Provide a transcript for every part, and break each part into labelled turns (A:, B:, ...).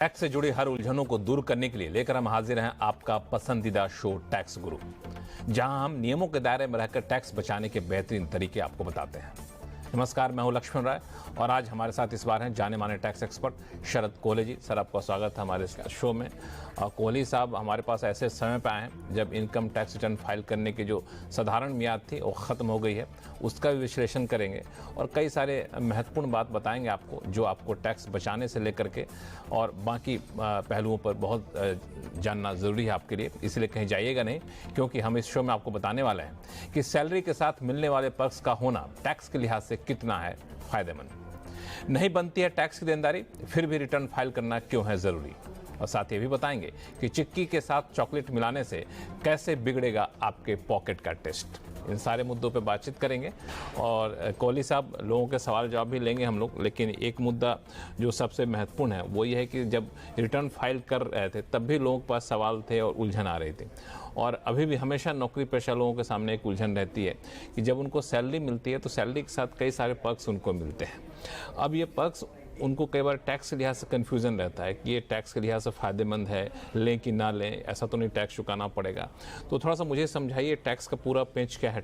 A: Tax से जुड़ी हर उलझनों को दूर करने के लिए लेकर हम हाजिर हैं आपका पसंदीदा शो टैक्स गुरु, जहां हम नियमों के दायरे में रहकर टैक्स बचाने के बेहतरीन तरीके आपको बताते हैं। नमस्कार, मैं हूं लक्ष्मण राय और आज हमारे साथ इस बार हैं जाने माने टैक्स एक्सपर्ट शरद कोहली जी। सर, आपका स्वागत है हमारे शो में। और कोहली साहब हमारे पास ऐसे समय पे आए हैं जब इनकम टैक्स रिटर्न फाइल करने की जो साधारण मियाद थी वो ख़त्म हो गई है, उसका भी विश्लेषण करेंगे और कई सारे महत्वपूर्ण बात बताएंगे आपको, जो आपको टैक्स बचाने से लेकर के और बाकी पहलुओं पर बहुत जानना ज़रूरी है आपके लिए। इसलिए कहीं जाइएगा नहीं, क्योंकि हम इस शो में आपको बताने वाले हैं कि सैलरी के साथ मिलने वाले पर्क्स का होना टैक्स के लिहाज से कितना है फायदेमंद। नहीं बनती है टैक्स की देनदारी, फिर भी रिटर्न फाइल करना क्यों है ज़रूरी। और साथ ही भी बताएंगे कि चिक्की के साथ चॉकलेट मिलाने से कैसे बिगड़ेगा आपके पॉकेट का टेस्ट। इन सारे मुद्दों पे बातचीत करेंगे और कोहली साहब लोगों के सवाल जवाब भी लेंगे हम लोग। लेकिन एक मुद्दा जो सबसे महत्वपूर्ण है वो ये है कि जब रिटर्न फाइल कर रहे थे तब भी लोगों के पास सवाल थे और उलझन आ रही थी, और अभी भी हमेशा नौकरी पेशा लोगों के सामने एक उलझन रहती है कि जब उनको सैलरी मिलती है तो सैलरी के साथ कई सारे पर्क्स उनको मिलते हैं। अब ये पर्क्स उनको कई बार टैक्स के लिहाज से कन्फ्यूज़न रहता है कि ये टैक्स के लिहाज से फ़ायदेमंद है, लें कि ना लें, ऐसा तो नहीं टैक्स चुकाना पड़ेगा। तो थोड़ा सा मुझे समझाइए टैक्स का पूरा पेंच क्या है,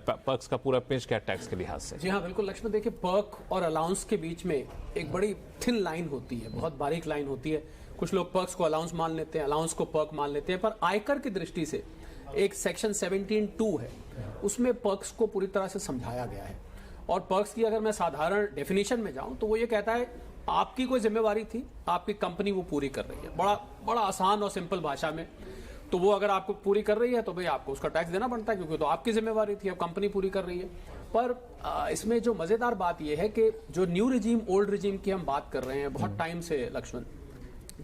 A: पर्क्स का पूरा पेंच क्या है टैक्स के लिहाज से।
B: जी हाँ, बिल्कुल लक्ष्मण। देखिए, पर्क और अलाउंस के बीच में एक बड़ी थिन लाइन होती है, बहुत बारीक लाइन होती है। कुछ लोग पर्क्स को अलाउंस मान लेते हैं, अलाउंस को पर्क मान लेते हैं, पर आयकर की दृष्टि से एक सेक्शन 17(2) है, उसमें पर्क्स को पूरी तरह से समझाया गया है। और पर्क्स की अगर मैं साधारण डेफिनेशन में जाऊं तो वो ये कहता है आपकी कोई जिम्मेवारी थी, आपकी कंपनी वो पूरी कर रही है। बड़ा आसान और सिंपल भाषा में, तो वो अगर आपको पूरी कर रही है तो भाई आपको उसका टैक्स देना पड़ता है, क्योंकि तो आपकी जिम्मेवारी थी, अब कंपनी पूरी कर रही है। पर इसमें जो मजेदार बात यह है कि जो न्यू रिजीम ओल्ड रिजीम की हम बात कर रहे हैं बहुत टाइम से लक्ष्मण,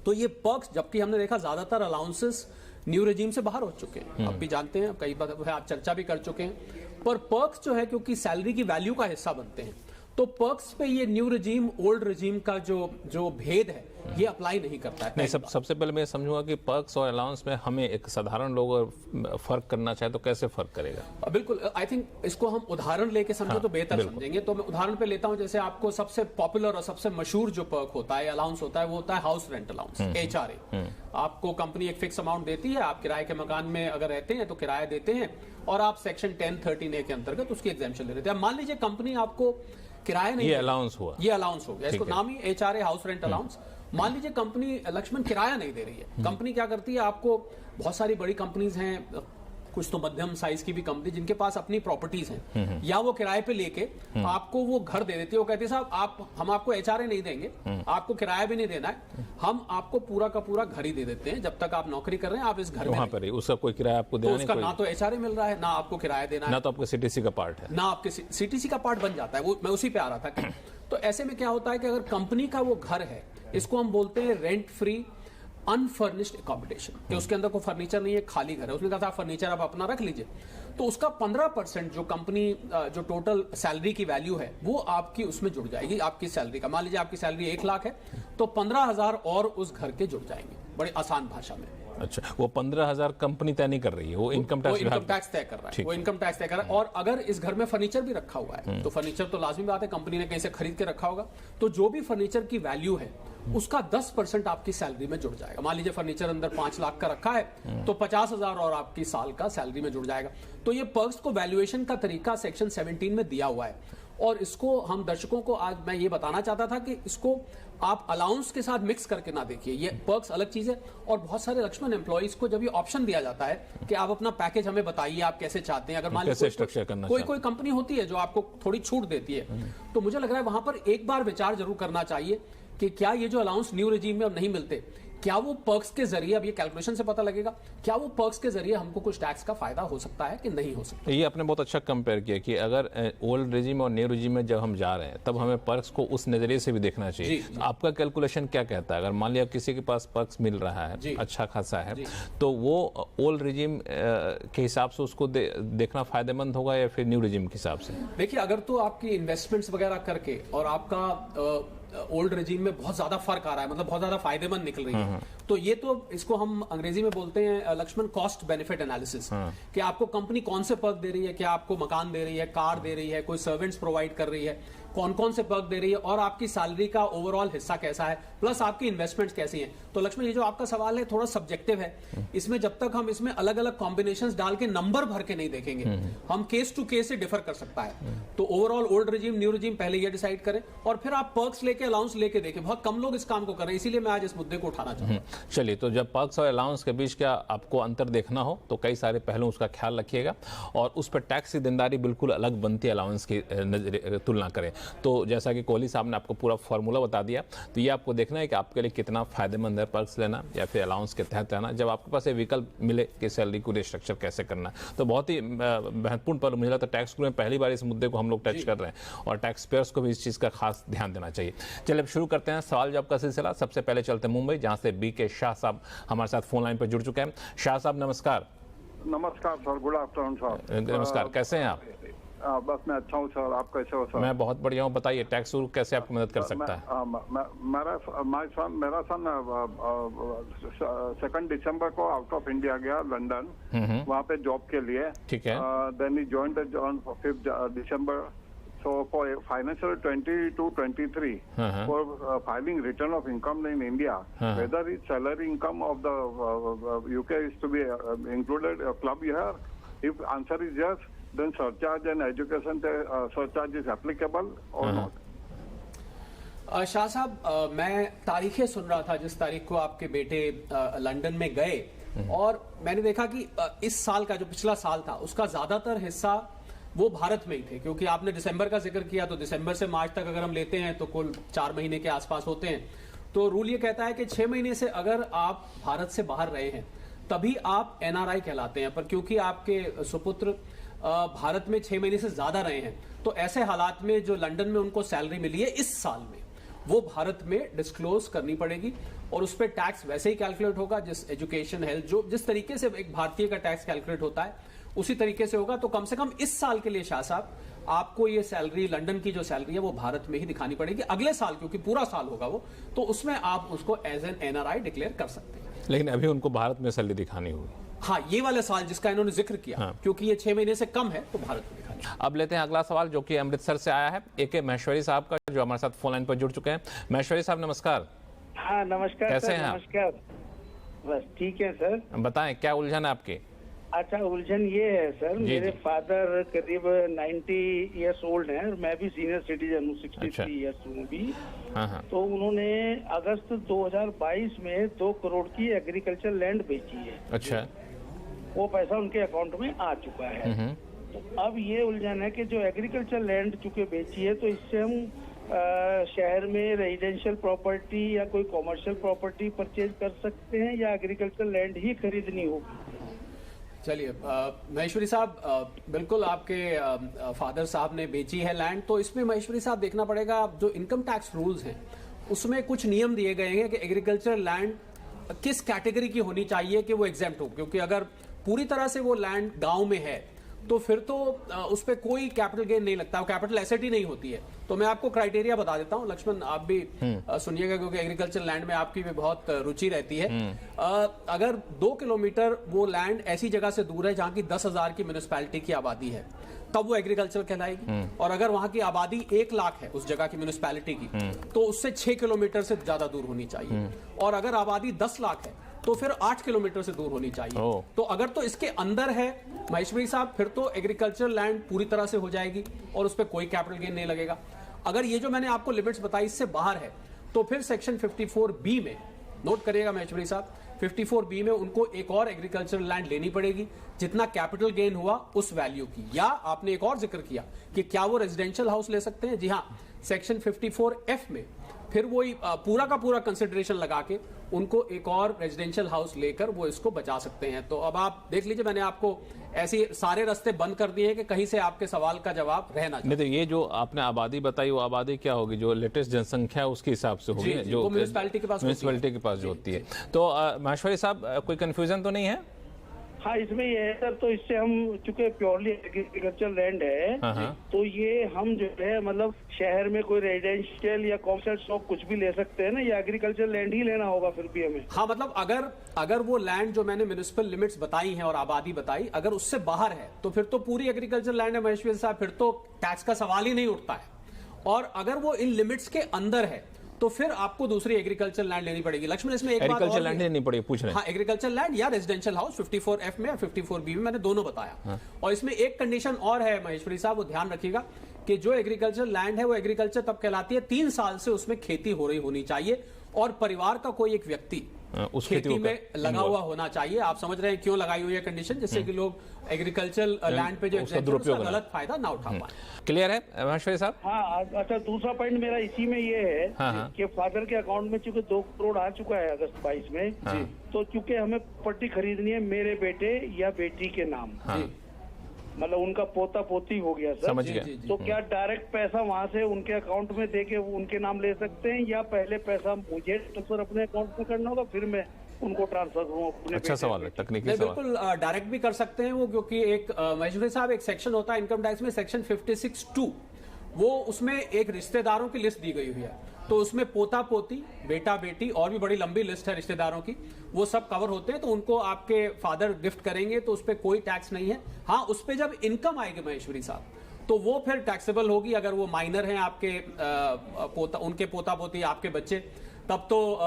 B: तो ये पर्क्स, जबकि हमने देखा ज्यादातर अलाउंसेस न्यू रिजीम से बाहर हो चुके हैं, आप भी जानते हैं, कई बार आप चर्चा भी कर चुके हैं। पर पर्क्स जो है, क्योंकि सैलरी की वैल्यू का हिस्सा बनते हैं, तो पर्क्स पे ये न्यू रिजीम ओल्ड रिजीम का जो भेद है ये अप्लाई नहीं करता है।
A: नहीं, सबसे पहले मैं समझूंगा कि पर्क्स और अलाउंस में हमें एक साधारण लोग फर्क करना चाहे तो कैसे फर्क करेगा।
B: बिल्कुल, आई थिंक इसको हम उदाहरण लेके समझो तो बेहतर समझेंगे। तो मैं उदाहरण पे लेता हूं, जैसे आपको सबसे पॉपुलर और सबसे मशहूर जो पर्क होता है, अलाउंस होता है, वो होता है हाउस रेंट अलाउंस, HRA। आपको कंपनी एक फिक्स अमाउंट देती है, आप किराए के मकान में अगर रहते हैं तो किराया देते हैं, और आप सेक्शन 10(13)(a) के अंतर्गत उसकी एग्जेम्पशन ले लेते हैं। मान लीजिए कंपनी आपको किराया नहीं,
A: ये अलाउंस हुआ,
B: ये अलाउंस हो गया, इसको नाम ही HRA, हाउस रेंट अलाउंस। मान लीजिए कंपनी लक्ष्मण किराया नहीं दे रही है। कंपनी क्या करती है, आपको बहुत सारी बड़ी कंपनीज हैं, कुछ तो मध्यम साइज की भी कंपनी जिनके पास अपनी प्रॉपर्टीज हैं, या वो किराए पे लेके आपको वो घर दे देती है। वो कहती है साहब हम आपको HRA नहीं देंगे, आपको किराया भी नहीं देना है, हम आपको पूरा का पूरा घर ही दे देते हैं, जब तक आप नौकरी कर रहे हैं आप इस घर में
A: पर उसका कोई किराया आपको देना नहीं,
B: उसका ना तो HRA मिल रहा है, ना आपको किराया देना है,
A: ना तो आपको CTC का पार्ट है,
B: ना आपके CTC का पार्ट बन जाता है। वो मैं उसी पे आ रहा था। तो ऐसे में क्या होता है कि अगर कंपनी का वो घर है, इसको हम बोलते हैं रेंट फ्री अनफर्निश्ड अकोमोडेशन, कि उसके अंदर कोई फर्नीचर नहीं है, खाली घर है, उसने कहा था फर्नीचर आप अपना रख लीजिए, तो उसका 15% जो कंपनी जो टोटल सैलरी की वैल्यू है वो आपकी उसमें जुड़ जाएगी, आपकी सैलरी का। मान लीजिए आपकी सैलरी 1 लाख है, तो 15,000 और उस घर के जुड़ जाएंगे, बड़ी आसान भाषा में।
A: अच्छा, वो 15,000 कंपनी तय नहीं कर रही है, वो इनकम टैक्स
B: तय कर रहा है, वो इनकम टैक्स तय कर रहा है। और अगर इस घर में फर्नीचर भी रखा हुआ है, तो फर्नीचर तो लाजमी बात है, कंपनी ने कहीं से खरीद के रखा होगा, तो जो भी फर्नीचर की वैल्यू है उसका 10% आपकी सैलरी में जुड़ जाएगा। मान लीजिए फर्नीचर अंदर 5 लाख का रखा है, तो 50,000 और आपकी साल का सैलरी में जुड़ जाएगा। तो ये पर्क्स को वैल्यूएशन का तरीका सेक्शन 17 में दिया हुआ है, और इसको हम दर्शकों को आज मैं ये बताना चाहता था कि इसको आप अलाउंस के साथ मिक्स करके ना देखिए, ये पर्क्स अलग चीज है। और बहुत सारे लक्ष्मण एम्प्लॉइज को जब ये ऑप्शन दिया जाता है कि आप अपना पैकेज हमें बताइए, आप कैसे चाहते हैं, अगर मान लीजिए कोई कंपनी होती है जो आपको थोड़ी छूट देती है, तो मुझे लग रहा है वहां पर एक बार विचार जरूर करना चाहिए कि क्या ये जो अलाउंस न्यू रिजीम में अब नहीं मिलते, क्या वो पर्क्स के जरिए, अब ये कैलकुलेशन से पता लगेगा, क्या वो पर्क्स के जरिए हमको कुछ टैक्स का फायदा हो सकता है कि नहीं हो सकता।
A: ये आपने बहुत अच्छा कंपेयर किया कि अगर ओल्ड रिजीम और न्यू रिजीम में जब हम जा रहे हैं तब हमें पर्क्स को उस नजरिए से भी देखना चाहिए। जी। आपका कैलकुलेशन क्या कहता है, अगर मान लिया किसी के पास पर्क्स मिल रहा है, अच्छा खासा है, तो वो ओल्ड रिजीम के हिसाब से उसको देखना फायदेमंद होगा या फिर न्यू रिजीम के हिसाब से?
B: देखिए, अगर तो आपकी इन्वेस्टमेंट्स वगैरह करके और आपका ओल्ड रिजीम में बहुत ज्यादा फर्क आ रहा है, मतलब बहुत ज्यादा फायदेमंद निकल रही है, तो ये तो इसको हम अंग्रेजी में बोलते हैं लक्ष्मण कॉस्ट बेनिफिट एनालिसिस, कि आपको कंपनी कौन से पर्क दे रही है, क्या आपको मकान दे रही है, कार दे रही है, कोई सर्वेंट्स प्रोवाइड कर रही है, कौन कौन से पर्क दे रही है और आपकी सैलरी का ओवरऑल हिस्सा कैसा है, प्लस आपकी इन्वेस्टमेंट्स कैसी हैं। तो लक्ष्मण, ये जो आपका सवाल है थोड़ा सब्जेक्टिव है। इसमें जब तक हम इसमें अलग अलग कॉम्बिनेशंस डाल के नंबर भर के नहीं देखेंगे, हम केस टू केस से डिफर कर सकता है। तो overall old regime new regime पहले ये डिसाइड करें और फिर आप पर्क्स लेके अलाउंस लेके देखें। बहुत कम लोग इस काम को कर रहे हैं, इसीलिए मैं आज इस मुद्दे को उठाना चाहता हूं।
A: चलिए, तो जब पर्क्स और अलाउंस के बीच क्या आपको अंतर देखना हो तो कई सारे पहलू उसका ख्याल रखिएगा और उस पर टैक्स की देनदारी बिल्कुल अलग बनती है अलाउंस की तुलना करें। तो जैसा कि कोहली साहब ने आपको पूरा फॉर्मूला बता दिया, तो ये आपको देखना है कि आपके लिए कितना फायदेमंद है पर्क्स लेना या फिर अलाउंस के तहत रहना, जब आपके पास एक विकल्प मिले कि सैलरी को रिस्ट्रक्चर कैसे करना। तो बहुत ही महत्वपूर्ण पर मुझे लगता है टैक्स में पहली बार इस मुद्दे को हम लोग टच कर रहे हैं और टैक्स पेयर्स को भी इस चीज़ का खास ध्यान देना चाहिए। चलिए अब शुरू करते हैं सवाल जवाब का सिलसिला। सबसे पहले चलते हैं मुंबई, जहां से बी के शाह साहब हमारे साथ फोन लाइन पर जुड़ चुके हैं। शाह साहब नमस्कार।
C: नमस्कार सर, गुड आफ्टरनून सर।
A: नमस्कार, कैसे हैं आप?
C: बस मैं अच्छा हूँ सर, आप कैसे हो सर?
A: मैं बहुत बढ़िया हूँ। बताइए टैक्स रूल कैसे आपकी मदद कर सकता है?
C: मेरा सन 2 दिसंबर को आउट ऑफ इंडिया गया लंदन, वहाँ पे जॉब के लिए।
A: ठीक है।
C: Then he joined on 5 December. So for financial 22-23, for filing return of income in India, whether its salary income of the UK is to be included club here. If answer is yes, then surcharge and education surcharge is applicable or not?
B: Shah साहब, मैं तारीखें सुन रहा था जिस तारीख को आपके बेटे लंदन में गए, और मैंने देखा कि इस साल का जो पिछला साल था उसका ज्यादातर हिस्सा वो भारत में ही थे, क्योंकि आपने दिसंबर का जिक्र किया तो दिसंबर से मार्च तक अगर हम लेते हैं तो कुल 4 महीने के आसपास होते हैं। तो रूल ये कहता है कि 6 महीने से अगर आप भारत से बाहर रहे हैं तभी आप एनआरआई कहलाते हैं। पर क्योंकि आपके सुपुत्र भारत में 6 महीने से ज्यादा रहे हैं, तो ऐसे हालात में जो लंदन में उनको सैलरी मिली है इस साल में, वो भारत में डिस्क्लोज करनी पड़ेगी और उस पर टैक्स वैसे ही कैलकुलेट होगा जिस एजुकेशन हेल्थ जो जिस तरीके से एक भारतीय का टैक्स कैलकुलेट होता है उसी तरीके से होगा। तो कम से कम इस साल के लिए शाह साहब आपको ये सैलरी, लंदन की जो सैलरी है वो भारत में ही दिखानी पड़ेगी। अगले साल क्योंकि पूरा साल होगा वो, तो उसमें आप उसको एज एन एनआरआई डिक्लेयर कर सकते हैं।
A: लेकिन अभी उनको भारत में सैलरी दिखानी होगी।
B: हाँ, ये वाले साल जिसका इन्होंने जिक्र किया,
A: हाँ।
B: क्योंकि ये 6 महीने से कम है तो भारत में दिखानी।
A: अब लेते हैं अगला सवाल जो कि अमृतसर से आया है ए.के. महेश्वरी साहब का, जो हमारे साथ फोन लाइन पर जुड़ चुके हैं। महेश्वरी साहब नमस्कार।
D: हाँ नमस्कार।
A: कैसे हैं आप?
D: नमस्कार, बस ठीक है सर।
A: बताएं क्या उलझन है आपकी?
D: अच्छा, उलझन ये है सर,
A: जी,
D: मेरे
A: जी।
D: फादर करीब 90 इयर्स ओल्ड हैं और मैं भी सीनियर सिटीजन हूँ, 63
A: अच्छा।
D: इयर्स हूँ भी।
A: हाँ हाँ।
D: तो उन्होंने अगस्त 2022 में 2 करोड़ की एग्रीकल्चर लैंड बेची है।
A: अच्छा।
D: वो पैसा उनके अकाउंट में आ चुका है। तो अब ये उलझन है कि जो एग्रीकल्चर लैंड चूंकि बेची है, तो इससे हम शहर में रेजिडेंशियल प्रॉपर्टी या कोई कॉमर्शियल प्रॉपर्टी परचेज कर सकते हैं या एग्रीकल्चर लैंड ही खरीदनी होगी?
B: चलिए महेश्वरी साहब, बिल्कुल आपके फादर साहब ने बेची है लैंड, तो इसमें महेश्वरी साहब देखना पड़ेगा जो इनकम टैक्स रूल्स हैं उसमें कुछ नियम दिए गए हैं कि एग्रीकल्चर लैंड किस कैटेगरी की होनी चाहिए कि वो एग्जेम्प्ट हो। क्योंकि अगर पूरी तरह से वो लैंड गांव में है तो फिर तो उस पर कोई कैपिटल गेन नहीं लगता, कैपिटल एसेट ही नहीं होती है। तो मैं आपको क्राइटेरिया बता देता हूं लक्ष्मण, आप भी सुनिएगा क्योंकि एग्रीकल्चर लैंड में आपकी भी बहुत रुचि रहती है। अगर 2 किलोमीटर वो लैंड ऐसी जगह से दूर है जहां की 10,000 की म्युनिसिपैलिटी की आबादी है तब वो एग्रीकल्चर कहलाएगी। और अगर वहां की आबादी 1 लाख है उस जगह की म्युनिसिपैलिटी की, तो उससे 6 किलोमीटर से ज्यादा दूर होनी चाहिए। और अगर आबादी 10 लाख है तो फिर 8 किलोमीटर से दूर होनी चाहिए। तो अगर तो इसके अंदर है महेश्वरी साहब, फिर तो एग्रीकल्चर लैंड पूरी तरह से हो जाएगी और उस पर कोई कैपिटल गेन नहीं लगेगा। अगर ये जो मैंने आपको लिमिट्स बताई इससे बाहर है तो फिर सेक्शन 54B में, नोट करिएगा महेश्वरी साहब, 54B में उनको एक और एग्रीकल्चर लैंड लेनी पड़ेगी जितना कैपिटल गेन हुआ उस वैल्यू की। या आपने एक और जिक्र किया कि क्या वो रेजिडेंशियल हाउस ले सकते हैं। जी हाँ, सेक्शन 54F में फिर वही पूरा का पूरा कंसिडरेशन लगा के उनको एक और रेजिडेंशियल हाउस लेकर वो इसको बचा सकते हैं। तो अब आप देख लीजिए, मैंने आपको ऐसे सारे रास्ते बंद कर दिए हैं कि कहीं से आपके सवाल का जवाब रहना चाहिए।
A: नहीं तो ये जो आपने आबादी बताई वो आबादी क्या होगी? जो लेटेस्ट जनसंख्या है उसके हिसाब से होगी, जो
B: म्युनिसिपैलिटी के पास
A: जो होती है। तो महेश्वरी साहब कोई कंफ्यूजन तो नहीं है?
D: हाँ, इसमें ये है सर, तो इससे हम चूंकि प्योरली एग्रीकल्चर लैंड है, तो ये हम जो है मतलब शहर में कोई रेजिडेंशियल या कॉमर्शियल शॉप कुछ भी ले सकते हैं ना, या एग्रीकल्चर लैंड ही लेना होगा फिर भी हमें?
B: हाँ, मतलब अगर वो लैंड जो मैंने म्युनिसिपल लिमिट्स बताई हैं और आबादी बताई, अगर उससे बाहर है तो फिर तो पूरी एग्रीकल्चर लैंड है महेश्वरी साहब, फिर तो टैक्स का सवाल ही नहीं उठता है। और अगर वो इन लिमिट्स के अंदर है तो फिर आपको दूसरी एग्रीकल्चर लैंड लेनी पड़ेगी। लक्ष्मण, इसमें एक बात और
A: एग्रीकल्चर लैंड लेनी पड़ेगी, पूछ रहे हैं।
B: हाँ, एग्रीकल्चर लैंड या रेजिडेंशियल हाउस 54F में या 54B में, मैंने दोनों बताया। हाँ। और इसमें एक कंडीशन और है महेश्वरी साहब, वो ध्यान रखिएगा कि जो एग्रीकल्चर लैंड है वो एग्रीकल्चर तब कहलाती है 3 साल से उसमें खेती हो रही होनी चाहिए और परिवार का कोई एक व्यक्ति उस खेती में लगा हुआ होना चाहिए। आप समझ रहे हैं क्यों लगाई हुई है कंडीशन, जिससे कि लोग एग्रीकल्चर लैंड पे जो उसका गलत फायदा ना उठा पाए।
A: क्लियर है महेश्वरी साहब?
D: हाँ, अच्छा, दूसरा पॉइंट मेरा इसी में ये है कि फादर के अकाउंट में चूंकि 2 करोड़ आ चुका है अगस्त 22 में, तो चूंकि हमें प्रॉपर्टी खरीदनी है मेरे बेटे या बेटी के नाम, मतलब उनका पोता पोती हो गया सर,
A: समझ गया।
D: तो क्या डायरेक्ट पैसा वहाँ से उनके अकाउंट में देके उनके नाम ले सकते हैं, या पहले पैसा मुझे ट्रांसफर अपने अकाउंट में करना होगा फिर मैं उनको ट्रांसफर करूँ अपने?
A: अच्छा सवाल है, तकनीकी सवाल।
B: बिल्कुल डायरेक्ट भी कर सकते हैं वो, क्योंकि एक महेश्वरी साहब एक सेक्शन होता है इनकम टैक्स में, सेक्शन 56(2), वो उसमें एक रिश्तेदारों की लिस्ट दी गई हुई है, तो उसमें पोता पोती, बेटा बेटी और भी बड़ी लंबी लिस्ट है रिश्तेदारों की, वो सब कवर होते हैं। तो उनको आपके फादर गिफ्ट करेंगे तो उस पर कोई टैक्स नहीं है। हाँ, उस पर जब इनकम आएगी महेश्वरी साहब तो वो फिर टैक्सेबल होगी। अगर वो माइनर हैं आपके उनके पोता पोती आपके बच्चे, तब तो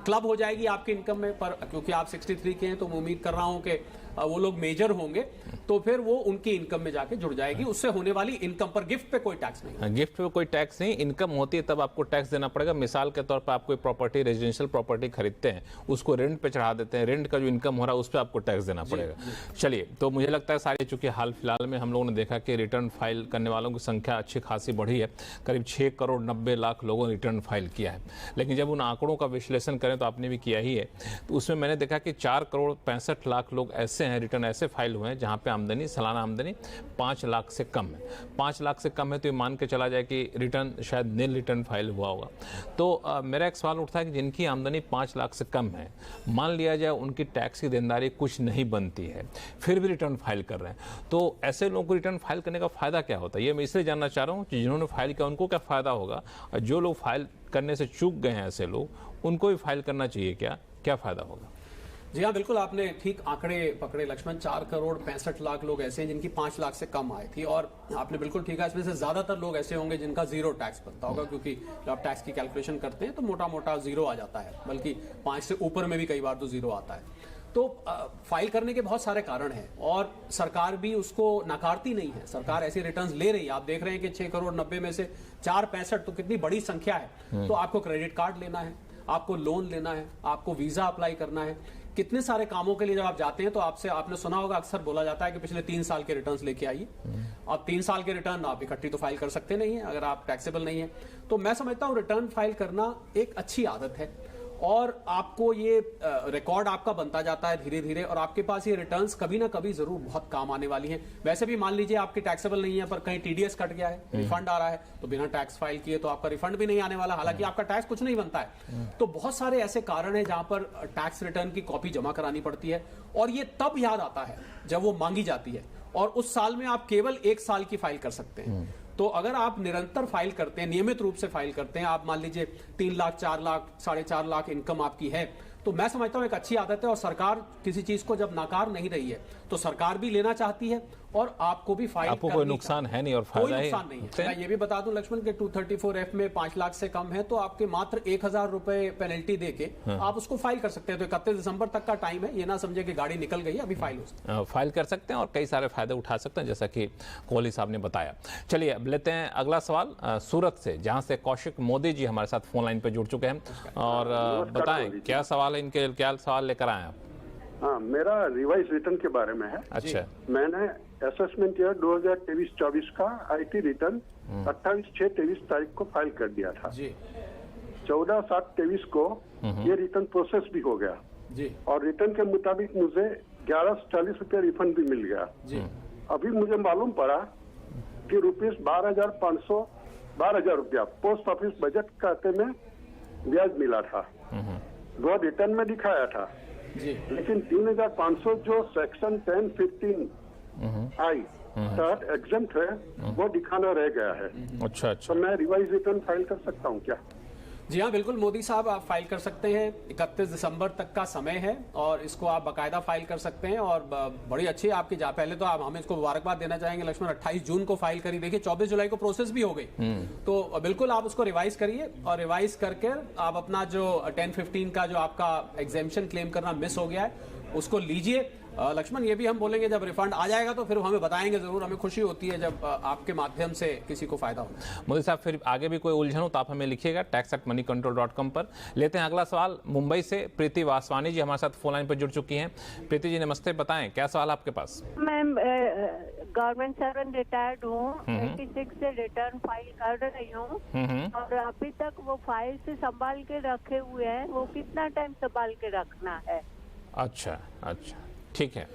B: क्लब हो जाएगी आपकी इनकम में। पर क्योंकि आप 63 के हैं तो मैं उम्मीद कर रहा हूं कि वो लोग मेजर होंगे, तो फिर वो उनकी इनकम में जाके जुड़ जाएगी, उससे होने वाली इनकम पर। गिफ्ट पे कोई टैक्स नहीं।
A: गिफ्ट पे कोई टैक्स नहीं, इनकम होती है तब आपको टैक्स देना पड़ेगा। मिसाल के तौर पर आप कोई प्रॉपर्टी, रेजिडेंशियल प्रॉपर्टी खरीदते हैं, उसको रेंट पे चढ़ा देते हैं, रेंट का जो इनकम हो रहा है उस पर आपको टैक्स देना पड़ेगा। चलिए, तो मुझे लगता है सारी, चूंकि हाल फिलहाल में हम लोगों ने देखा कि रिटर्न फाइल करने वालों की संख्या अच्छी खासी बढ़ी है, करीब 6 करोड़ 90 लाख लोगों ने रिटर्न फाइल किया है। लेकिन जब उन आंकड़ों का विश्लेषण करें, तो आपने भी किया ही है, तो उसमें मैंने देखा कि 4 करोड़ 65 लाख लोग ऐसे हैं, रिटर्न ऐसे फाइल हुए हैं जहां पे आमदनी, सालाना आमदनी 5 लाख से कम है। 5 लाख से कम है तो ये मान के चला जाए कि रिटर्न शायद नील रिटर्न फाइल हुआ होगा। तो मेरा एक सवाल उठता है कि जिनकी आमदनी 5 लाख से कम है, मान लिया जाए उनकी टैक्स की देनदारी कुछ नहीं बनती है, फिर भी रिटर्न फाइल कर रहे हैं, तो ऐसे लोगों को रिटर्न फाइल करने का फायदा क्या होता है? ये मैं इसलिए जानना चाह रहा हूँ कि जिन्होंने फाइल किया उनको क्या फायदा होगा, और जो लोग फाइल करने से चूक गए हैं ऐसे लोग, उनको भी फाइल करना चाहिए क्या फायदा होगा?
B: जी हाँ, बिल्कुल आपने ठीक आंकड़े पकड़े लक्ष्मण। 4 करोड़ 65 लाख लोग ऐसे हैं जिनकी 5 लाख से कम आय थी, और आपने बिल्कुल ठीक है, इसमें से ज्यादातर लोग ऐसे होंगे जिनका 0 टैक्स बनता होगा, क्योंकि जब आप टैक्स की कैलकुलेशन करते हैं तो मोटा मोटा 0 आ जाता है, बल्कि 5 से ऊपर में भी कई बार तो 0 आता है। तो फाइल करने के बहुत सारे कारण हैं और सरकार भी उसको नकारती नहीं है। सरकार ऐसी रिटर्न्स ले रही है। आप देख रहे हैं कि 6 करोड़ 90 में से 465 तो कितनी बड़ी संख्या है। तो आपको क्रेडिट कार्ड लेना है, आपको लोन लेना है, आपको वीजा अप्लाई करना है, कितने सारे कामों के लिए जब आप जाते हैं तो आपने सुना होगा, अक्सर बोला जाता है कि पिछले 3 साल के रिटर्न्स लेके आइए। अब 3 साल के रिटर्न आप इकट्ठी तो फाइल कर सकते नहीं है अगर आप टैक्सेबल नहीं है। तो मैं समझता हूं रिटर्न फाइल करना एक अच्छी आदत है, और आपको ये रिकॉर्ड आपका बनता जाता है धीरे धीरे, और आपके पास ये रिटर्न्स कभी ना कभी जरूर बहुत काम आने वाली हैं। वैसे भी मान लीजिए आपके टैक्सेबल नहीं है, पर कहीं टीडीएस कट गया है, रिफंड आ रहा है, तो बिना टैक्स फाइल किए तो आपका रिफंड भी नहीं आने वाला, हालांकि आपका टैक्स कुछ नहीं बनता है। तो बहुत सारे ऐसे कारण हैं जहां पर टैक्स रिटर्न की कॉपी जमा करानी पड़ती है, और ये तब याद आता है जब वो मांगी जाती है, और उस साल में आप केवल 1 साल की फाइल कर सकते हैं। तो अगर आप निरंतर फाइल करते हैं, नियमित रूप से फाइल करते हैं, आप मान लीजिए 3 लाख 4 लाख 4.5 लाख इनकम आपकी है, तो मैं समझता हूं एक अच्छी आदत है। और सरकार किसी चीज को जब नाकार नहीं रही है तो सरकार भी लेना चाहती है, और आपको भी फाइल,
A: आपको कोई नुकसान है नहीं और फायदा
B: कोई नुकसान नहीं है। मैं ये भी बता दूं लक्ष्मण के 234F में 5 लाख से कम है तो आपके मात्र 1000 रुपए पेनल्टी देके आप उसको फाइल कर सकते हैं। तो 31 दिसंबर तक का टाइम है, ये ना समझे कि गाड़ी निकल गई, अभी फाइल हो सकती है,
A: फाइल कर सकते हैं और कई सारे फायदे उठा सकते हैं, जैसा कि कोहली साहब ने बताया। चलिए अब लेते हैं अगला सवाल सूरत से, जहां से कौशिक मोदी जी हमारे साथ फोन लाइन पे जुड़ चुके हैं, और बताएं क्या सवाल है इनके, क्या सवाल लेकर आए आप?
E: हाँ, मेरा रिवाइज रिटर्न के बारे में है।
A: अच्छा,
E: मैंने असेसमेंट ईयर 2023-24 का आईटी रिटर्न 28/6/23 तारीख को फाइल कर दिया था जी। 14/7/23 को ये रिटर्न प्रोसेस भी हो गया
B: जी, और
E: रिटर्न के मुताबिक मुझे 1140 रुपया रिफंड भी मिल गया जी। अभी मुझे मालूम पड़ा कि ₹12,000 रुपया पोस्ट ऑफिस बजट खाते में ब्याज मिला था, वो रिटर्न में दिखाया था
B: जी।
E: लेकिन 3,500 जो सेक्शन 1015 आई तहत एग्जम्प्ट है वो दिखाना रह गया है।
A: अच्छा।
E: तो मैं रिवाइज रिटर्न फाइल कर सकता हूँ क्या?
B: जी हाँ, बिल्कुल मोदी साहब, आप फाइल कर सकते हैं। 31 दिसंबर तक का समय है और इसको आप बाकायदा फाइल कर सकते हैं और बड़ी अच्छी आपकी पहले तो आप हमें इसको मुबारकबाद देना चाहेंगे लक्ष्मण। 28 जून को फाइल करी, देखिए 24 जुलाई को प्रोसेस भी हो गई। तो बिल्कुल आप उसको रिवाइज करिए और रिवाइज करके आप अपना जो 1015 का जो आपका एग्जेम्पशन क्लेम करना मिस हो गया है उसको लीजिए। लक्ष्मण, ये भी हम बोलेंगे जब रिफंड आ जाएगा तो फिर हमें बताएंगे जरूर। हमें खुशी होती है जब आपके माध्यम से किसी को फायदा हो।
A: मोदी साहब, फिर आगे भी कोई उलझन हो तो आप हमें लिखिएगा tax@moneycontrol.com पर। लेते हैं अगला सवाल मुंबई से। प्रीति वासवानी जी हमारे साथ फोन लाइन पर जुड़ चुकी हैं। प्रीति जी नमस्ते, बताएं क्या सवाल आपके पास।
F: मैं गवर्नमेंट सर्वेंट रिटायर्ड हूँ, 86 से रिटर्न फाइल कर रही हूँ और अभी तक वो फाइल से संभाल के रखे हुए हैं। वो कितना टाइम संभाल के रखना है?
A: अच्छा, ठीक है।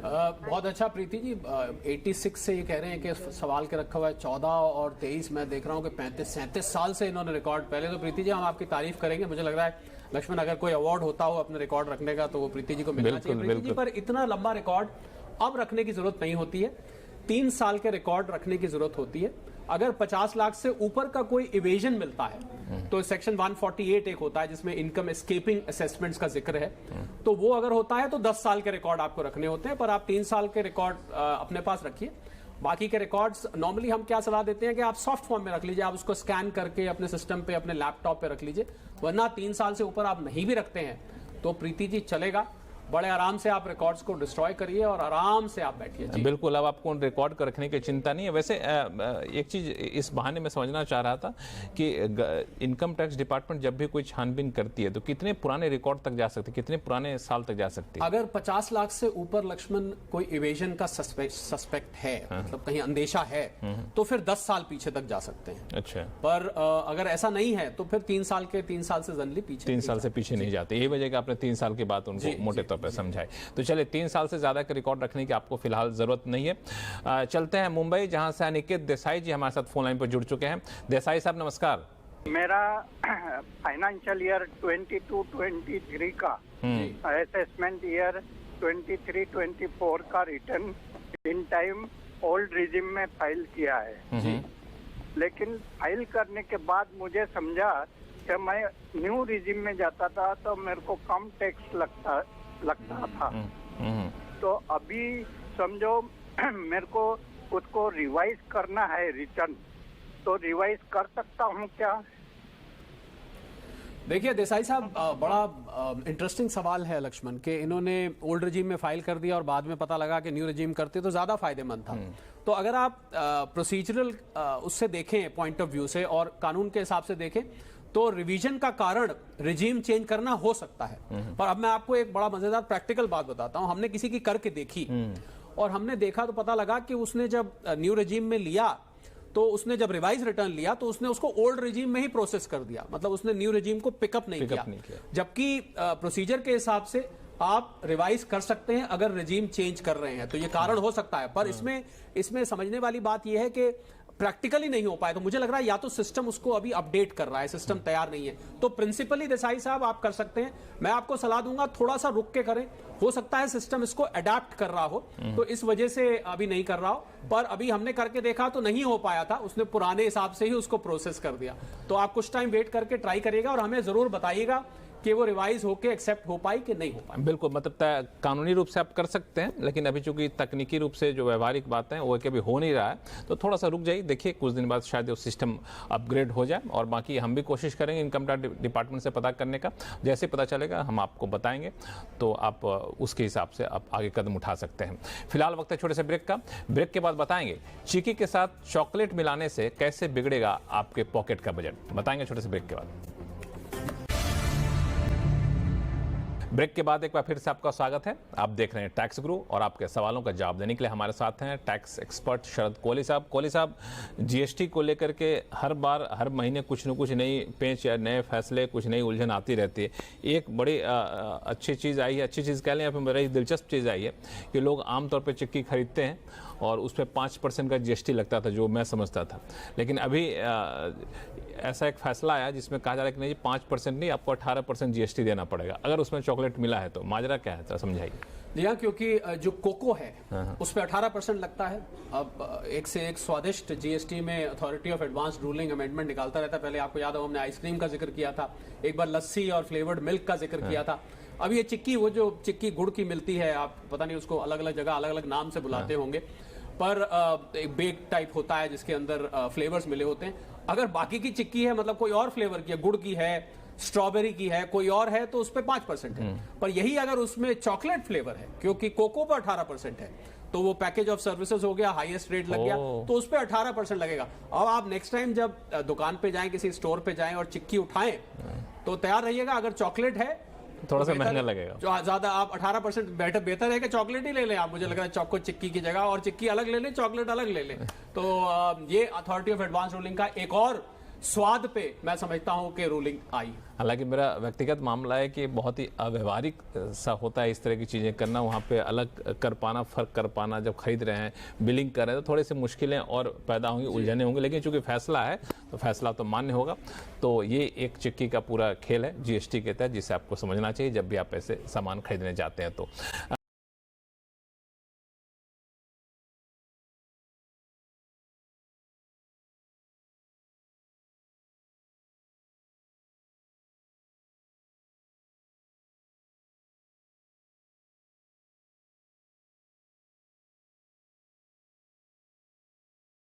B: बहुत अच्छा प्रीति जी। 86 से ये कह रहे हैं कि सवाल के रखा हुआ है। 14 और 23 मैं देख रहा हूँ कि 35-37 साल से इन्होंने रिकॉर्ड। पहले तो प्रीति जी हम आपकी तारीफ करेंगे। मुझे लग रहा है लक्ष्मण, अगर कोई अवार्ड होता हो अपने रिकॉर्ड रखने का तो वो प्रीति जी को मिलना चाहिए। प्रीति जी, पर इतना लंबा रिकॉर्ड अब रखने की जरूरत नहीं होती है। 3 साल के रिकॉर्ड रखने की जरूरत होती है। अगर 50 लाख से ऊपर का कोई इवेजन मिलता है तो सेक्शन 148 एक होता है जिसमें इनकम एस्केपिंग असेसमेंट्स का जिक्र है, तो वो अगर होता है तो 10 साल के रिकॉर्ड आपको रखने होते हैं। पर आप 3 साल के रिकॉर्ड अपने पास रखिए। बाकी के रिकॉर्ड्स नॉर्मली हम क्या सलाह देते हैं कि आप सॉफ्ट फॉर्म में रख लीजिए। आप उसको स्कैन करके अपने सिस्टम पे, अपने लैपटॉप पे रख लीजिए। वरना 3 साल से ऊपर आप नहीं भी रखते हैं तो प्रीति जी चलेगा। बड़े आराम से आप रिकॉर्ड्स को डिस्ट्रॉय करिए और आराम से आप बैठिए।
A: बिल्कुल, अब आपको रिकॉर्ड कर रखने की चिंता नहीं है। वैसे एक चीज इस बहाने में समझना चाह रहा था कि इनकम टैक्स डिपार्टमेंट जब भी कोई छानबीन करती है तो कितने पुराने रिकॉर्ड तक जा सकती है, कितने पुराने साल तक जा सकती है?
B: अगर 50 लाख से ऊपर लक्ष्मण कोई इवेजन का सस्पेक्ट है, मतलब कहीं अंदेशा है, तो फिर 10 साल पीछे तक जा सकते हैं।
A: अच्छा।
B: पर अगर ऐसा नहीं है तो फिर 3 साल से जनरली पीछे
A: 3 साल से पीछे नहीं जाते। यही वजह कि आपने 3 साल के बाद उनको मोटे तौर पर समझाए। तो चलिए, 3 साल से ज्यादा का रिकॉर्ड रखने की आपको फिलहाल जरूरत नहीं है। चलते हैं मुंबई, जहां से अनिकेत देसाई जी हमारे साथ फोन लाइन पर जुड़ चुके हैं। देसाई साहब नमस्कार।
G: मेरा फाइनेंशियल ईयर 22-23 का असेसमेंट ईयर 23-24 का return in time old regime में फाइल किया है। लेकिन फाइल करने के बाद मुझे समझा कि मैं न्यू रिजिम में जाता था तो मेरे को कम टैक्स लगता था। तो अभी समझो मेरे को उसको रिवाइज करना है रिटर्न, तो रिवाइज कर सकता हूँ क्या?
B: देखिए देसाई साहब, बड़ा इंटरेस्टिंग सवाल है लक्ष्मण के। इन्होंने ओल्ड रिजीम में फाइल कर दिया और बाद में पता लगा कि न्यू रिजीम करते तो ज्यादा फायदेमंद था। तो अगर आप प्रोसीजरल उससे देखें, पॉइंट ऑफ व्यू से और कानून के हिसाब से देखें तो रिवीजन का कारण रिजीम चेंज करना हो सकता है। पर अब मैं आपको एक बड़ा मजेदार प्रैक्टिकल बात बताता हूं। हमने किसी की करके देखी और हमने देखा तो पता लगा कि उसने जब न्यू रिजीम में लिया तो उसने जब रिवाइज रिटर्न लिया तो उसने उसको ओल्ड रिजीम में ही प्रोसेस कर दिया, मतलब उसने न्यू रिजीम को पिकअप नहीं किया। जबकि प्रोसीजर के हिसाब से आप रिवाइज कर सकते हैं अगर रिजीम चेंज कर रहे हैं, तो ये कारण हो सकता है। पर इसमें समझने वाली बात यह है कि प्रैक्टिकली नहीं हो पाए। तो मुझे लग रहा है या तो सिस्टम उसको अभी अपडेट कर रहा है, सिस्टम तैयार नहीं है। तो प्रिंसिपली देसाई साहब आप कर सकते हैं। मैं आपको सलाह दूंगा थोड़ा सा रुक के करें। हो सकता है सिस्टम इसको अडेप्ट कर रहा हो, तो इस वजह से अभी नहीं कर रहा हो। पर अभी हमने करके देखा तो नहीं हो पाया था, उसने पुराने हिसाब से ही उसको प्रोसेस कर दिया। तो आप कुछ टाइम वेट करके ट्राई करिएगा और हमें जरूर बताइएगा कि वो रिवाइज होके एक्सेप्ट हो पाई कि नहीं हो पाई।
A: बिल्कुल, मतलब कानूनी रूप से आप कर सकते हैं, लेकिन अभी चूंकि तकनीकी रूप से जो व्यवहारिक बातें हैं वो कभी हो नहीं रहा है, तो थोड़ा सा रुक जाइए। देखिए कुछ दिन बाद शायद वो सिस्टम अपग्रेड हो जाए। और बाकी हम भी कोशिश करेंगे इनकम टैक्स डिपार्टमेंट से पता करने का। जैसे पता चलेगा हम आपको बताएंगे, तो आप उसके हिसाब से आप आगे कदम उठा सकते हैं। फिलहाल वक्त है छोटे से ब्रेक का। ब्रेक के बाद बताएंगे चीकी के साथ चॉकलेट मिलाने से कैसे बिगड़ेगा आपके पॉकेट का बजट, बताएंगे छोटे से ब्रेक के बाद। ब्रेक के बाद एक बार फिर से आपका स्वागत है। आप देख रहे हैं टैक्स गुरु और आपके सवालों का जवाब देने के लिए हमारे साथ हैं टैक्स एक्सपर्ट शरद कोहली साहब। कोहली साहब, जीएसटी को लेकर के हर महीने कुछ न कुछ नई पेंच या नए फैसले, कुछ नई उलझन आती रहती है। एक बड़ी अच्छी चीज़ आई है, अच्छी चीज़ कह लें या फिर बड़ी दिलचस्प चीज़ आई है कि लोग आमतौर पर चिक्की खरीदते हैं और उस पर 5% का जीएसटी लगता था, जो मैं समझता था। लेकिन अभी ऐसा एक फैसला आया जिसमें कहा जा रहा है कि नहीं, 5% नहीं, आपको 18% जीएसटी देना पड़ेगा अगर उसमें चॉकलेट मिला है। तो माजरा क्या है, समझाइए।
B: जी हाँ, क्योंकि जो कोको है उस पर 18% लगता है। अब एक से एक स्वादिष्ट जीएसटी में authority of advance ruling amendment निकालता रहता है। पहले आपको याद हो हमने आइसक्रीम का जिक्र किया था, एक बार लस्सी और फ्लेवर्ड मिल्क का जिक्र किया था। अब ये चिक्की, वो जो चिक्की गुड़ की मिलती है, आप पता नहीं उसको अलग अलग जगह अलग अलग नाम से बुलाते होंगे, पर एक बेक टाइप होता है जिसके अंदर फ्लेवर्स मिले होते हैं। अगर बाकी की चिक्की है, मतलब कोई और फ्लेवर की है, गुड़ की है, स्ट्रॉबेरी की है, कोई और है, तो उस पर 5% है। पर यही अगर उसमें चॉकलेट फ्लेवर है, क्योंकि कोको पर 18% है, तो वो पैकेज ऑफ सर्विसेज हो गया, हाईएस्ट रेट लग गया, तो उस पर 18% लगेगा। अब आप नेक्स्ट टाइम जब दुकान पे जाएं, किसी स्टोर पे जाएं और चिक्की उठाएं, तो तैयार रहिएगा, अगर चॉकलेट है
A: थोड़ा सा महंगा लगेगा,
B: जो ज्यादा आप 18% बेहतर है कि चॉकलेट ही ले लें आप। मुझे लग रहा है चॉको चिक्की की जगह, और चिक्की अलग ले लें, चॉकलेट अलग ले लें। तो ये अथॉरिटी ऑफ एडवांस रूलिंग का एक और स्वाद पे मैं समझता हूं कि रूलिंग आई।
A: हालांकि मेरा व्यक्तिगत मामला है कि बहुत ही अव्यवहारिक सा होता है इस तरह की चीज़ें करना। वहाँ पे अलग कर पाना, फर्क कर पाना, जब खरीद रहे हैं, बिलिंग कर रहे हैं, तो थोड़े से मुश्किलें और पैदा होंगी, उलझने होंगे। लेकिन चूंकि फैसला है तो फैसला तो मान्य होगा। तो ये एक चिक्की का पूरा खेल है जीएसटी के तहत, जिसे आपको समझना चाहिए जब भी आप ऐसे सामान खरीदने जाते हैं। तो